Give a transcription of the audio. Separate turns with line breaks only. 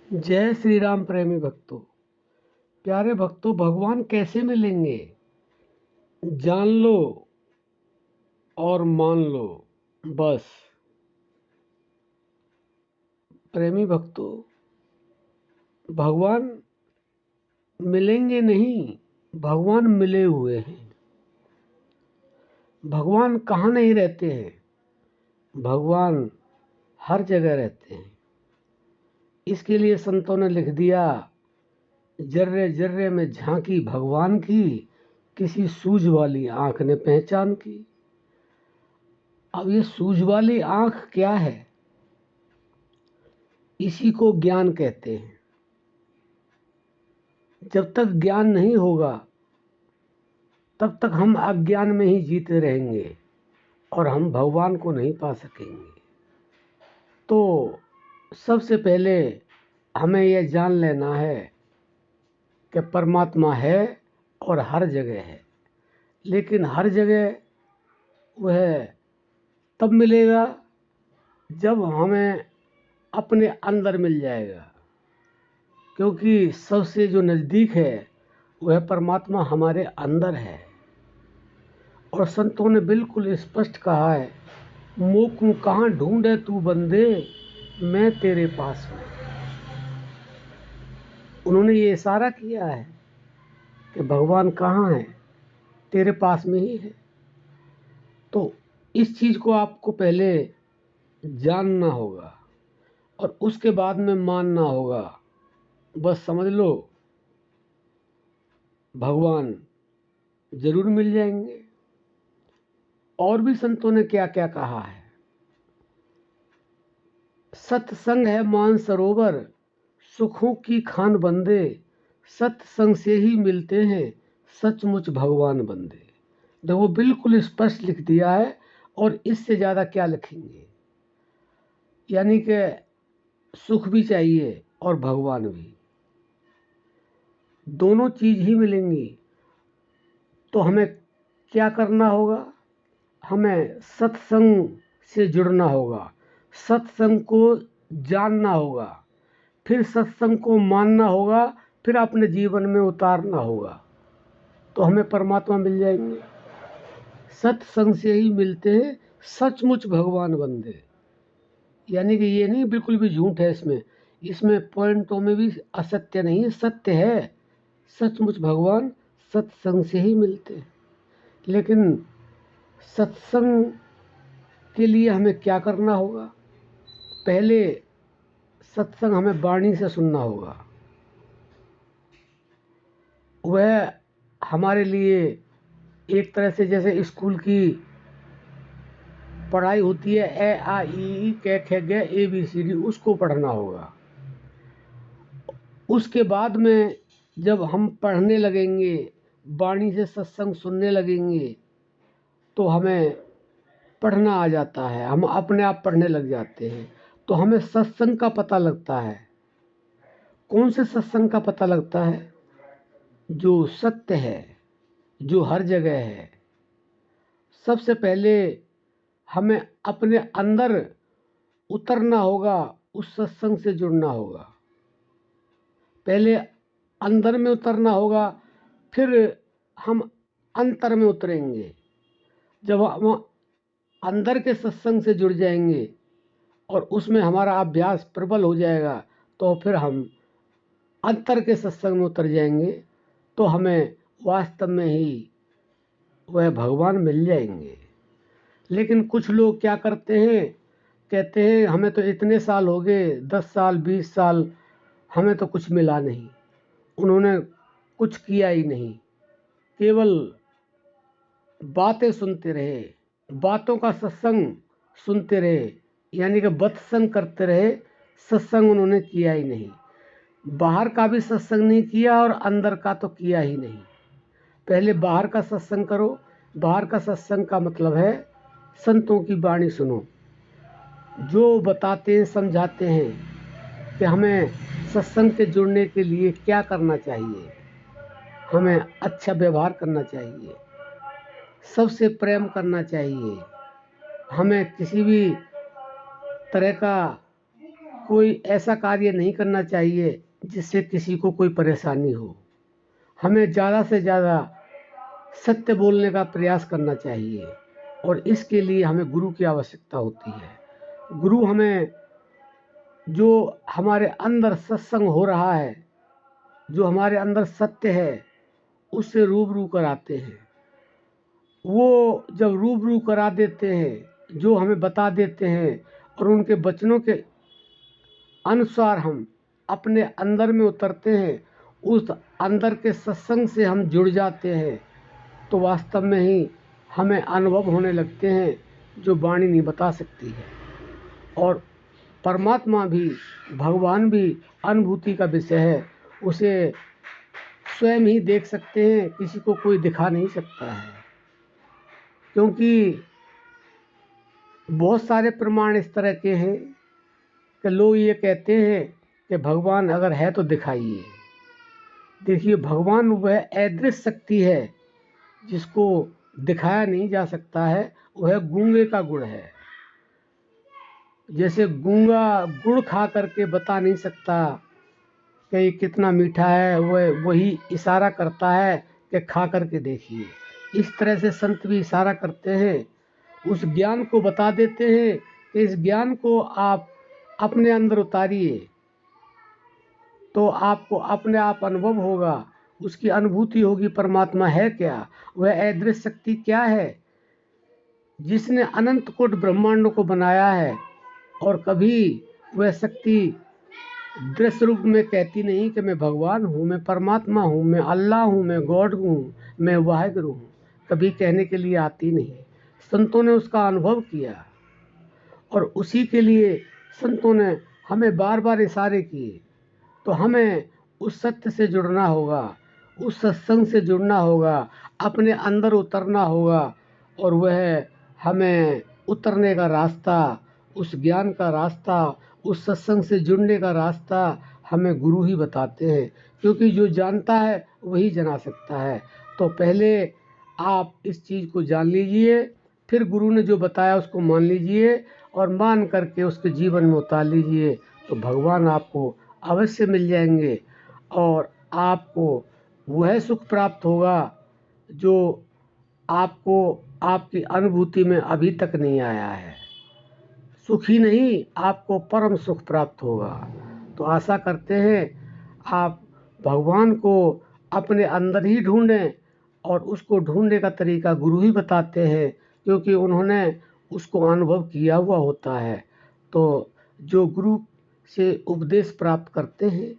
जय श्री राम प्रेमी भक्तों। प्यारे भक्तों, भगवान कैसे मिलेंगे? जान लो और मान लो बस। प्रेमी भक्तों, भगवान मिलेंगे नहीं, भगवान मिले हुए हैं। भगवान कहाँ नहीं रहते हैं? भगवान हर जगह रहते हैं। इसके लिए संतों ने लिख दिया, जर्रे जर्रे में झांकी भगवान की, किसी सूझ वाली आंख ने पहचान की। अब ये सूझ वाली आंख क्या है? इसी को ज्ञान कहते हैं। जब तक ज्ञान नहीं होगा तब तक हम अज्ञान में ही जीते रहेंगे और हम भगवान को नहीं पा सकेंगे। तो सबसे पहले हमें यह जान लेना है कि परमात्मा है और हर जगह है। लेकिन हर जगह वह तब मिलेगा जब हमें अपने अंदर मिल जाएगा, क्योंकि सबसे जो नज़दीक है वह परमात्मा हमारे अंदर है। और संतों ने बिल्कुल स्पष्ट कहा है, मोकू कहाँ ढूंढे तू बंदे, मैं तेरे पास हूँ। उन्होंने ये इशारा किया है कि भगवान कहाँ है, तेरे पास में ही है। तो इस चीज़ को आपको पहले जानना होगा और उसके बाद में मानना होगा। बस समझ लो, भगवान जरूर मिल जाएंगे। और भी संतों ने क्या क्या कहा है। सत्संग है मानसरोवर, सुखों की खान बंदे, सत्संग से ही मिलते हैं सचमुच भगवान बंदे। देखो, बिल्कुल स्पष्ट लिख दिया है और इससे ज़्यादा क्या लिखेंगे। यानी कि सुख भी चाहिए और भगवान भी, दोनों चीज़ ही मिलेंगी। तो हमें क्या करना होगा? हमें सत्संग से जुड़ना होगा, सत्संग को जानना होगा, फिर सत्संग को मानना होगा, फिर अपने जीवन में उतारना होगा। तो हमें परमात्मा मिल जाएंगे। सत्संग से ही मिलते हैं सचमुच भगवान बंदे। यानी कि ये नहीं बिल्कुल भी झूठ है इसमें, इसमें पॉइंटों में भी असत्य नहीं है, सत्य है। सचमुच भगवान सत्संग से ही मिलते हैं। लेकिन सत्संग के लिए हमें क्या करना होगा? पहले सत्संग हमें वाणी से सुनना होगा। वह हमारे लिए एक तरह से जैसे स्कूल की पढ़ाई होती है, ए आ ई ई क ख ग ए बी सी डी, उसको पढ़ना होगा। उसके बाद में जब हम पढ़ने लगेंगे, वाणी से सत्संग सुनने लगेंगे, तो हमें पढ़ना आ जाता है, हम अपने आप पढ़ने लग जाते हैं। तो हमें सत्संग का पता लगता है। कौन से सत्संग का पता लगता है? जो सत्य है, जो हर जगह है। सबसे पहले हमें अपने अंदर उतरना होगा, उस सत्संग से जुड़ना होगा। पहले अंदर में उतरना होगा, फिर हम अंतर में उतरेंगे। जब हम अंदर के सत्संग से जुड़ जाएंगे और उसमें हमारा अभ्यास प्रबल हो जाएगा, तो फिर हम अंतर के सत्संग में उतर जाएंगे। तो हमें वास्तव में ही वह भगवान मिल जाएंगे। लेकिन कुछ लोग क्या करते हैं, कहते हैं हमें तो इतने साल हो गए, 10 साल 20 साल, हमें तो कुछ मिला नहीं, उन्होंने कुछ किया ही नहीं, केवल बातें सुनते रहे, बातों का सत्संग सुनते रहे, यानी कि बत्संग करते रहे, सत्संग उन्होंने किया ही नहीं। बाहर का भी सत्संग नहीं किया और अंदर का तो किया ही नहीं। पहले बाहर का सत्संग करो। बाहर का सत्संग का मतलब है संतों की वाणी सुनो, जो बताते हैं, समझाते हैं कि हमें सत्संग से जुड़ने के लिए क्या करना चाहिए। हमें अच्छा व्यवहार करना चाहिए, सबसे प्रेम करना चाहिए, हमें किसी भी तरह का कोई ऐसा कार्य नहीं करना चाहिए जिससे किसी को कोई परेशानी हो। हमें ज़्यादा से ज़्यादा सत्य बोलने का प्रयास करना चाहिए और इसके लिए हमें गुरु की आवश्यकता होती है। गुरु हमें जो हमारे अंदर सत्संग हो रहा है, जो हमारे अंदर सत्य है, उससे रूबरू कराते हैं। वो जब रूबरू करा देते हैं, जो हमें बता देते हैं और उनके वचनों के अनुसार हम अपने अंदर में उतरते हैं, उस अंदर के सत्संग से हम जुड़ जाते हैं, तो वास्तव में ही हमें अनुभव होने लगते हैं जो वाणी नहीं बता सकती है। और परमात्मा भी, भगवान भी अनुभूति का विषय है। उसे स्वयं ही देख सकते हैं, किसी को कोई दिखा नहीं सकता है। क्योंकि बहुत सारे प्रमाण इस तरह के हैं कि लोग ये कहते हैं कि भगवान अगर है तो दिखाइए। देखिए, भगवान वह अदृश्य शक्ति है जिसको दिखाया नहीं जा सकता है। वह गूंगे का गुण है। जैसे गूंगा गुड़ खा करके बता नहीं सकता कि ये कितना मीठा है, वह वही इशारा करता है कि खा करके देखिए। इस तरह से संत भी इशारा करते हैं, उस ज्ञान को बता देते हैं कि इस ज्ञान को आप अपने अंदर उतारिए तो आपको अपने आप अनुभव होगा, उसकी अनुभूति होगी। परमात्मा है क्या, वह अदृश्य शक्ति क्या है जिसने अनंत कोटि ब्रह्मांडों को बनाया है। और कभी वह शक्ति दृश्य रूप में कहती नहीं कि मैं भगवान हूँ, मैं परमात्मा हूँ, मैं अल्लाह हूँ, मैं गॉड हूँ, मैं वाहिगुरु हूँ। कभी कहने के लिए आती नहीं। संतों ने उसका अनुभव किया और उसी के लिए संतों ने हमें बार बार इशारे किए। तो हमें उस सत्य से जुड़ना होगा, उस सत्संग से जुड़ना होगा, अपने अंदर उतरना होगा। और वह हमें उतरने का रास्ता, उस ज्ञान का रास्ता, उस सत्संग से जुड़ने का रास्ता हमें गुरु ही बताते हैं। क्योंकि जो जानता है वही जना सकता है। तो पहले आप इस चीज़ को जान लीजिए, फिर गुरु ने जो बताया उसको मान लीजिए और मान करके उसके जीवन में उतार लीजिए, तो भगवान आपको अवश्य मिल जाएंगे और आपको वह सुख प्राप्त होगा जो आपको आपकी अनुभूति में अभी तक नहीं आया है। सुख ही नहीं, आपको परम सुख प्राप्त होगा। तो आशा करते हैं आप भगवान को अपने अंदर ही ढूंढें और उसको ढूंढने का तरीका गुरु ही बताते हैं, क्योंकि उन्होंने उसको अनुभव किया हुआ होता है। तो जो गुरु से उपदेश प्राप्त करते हैं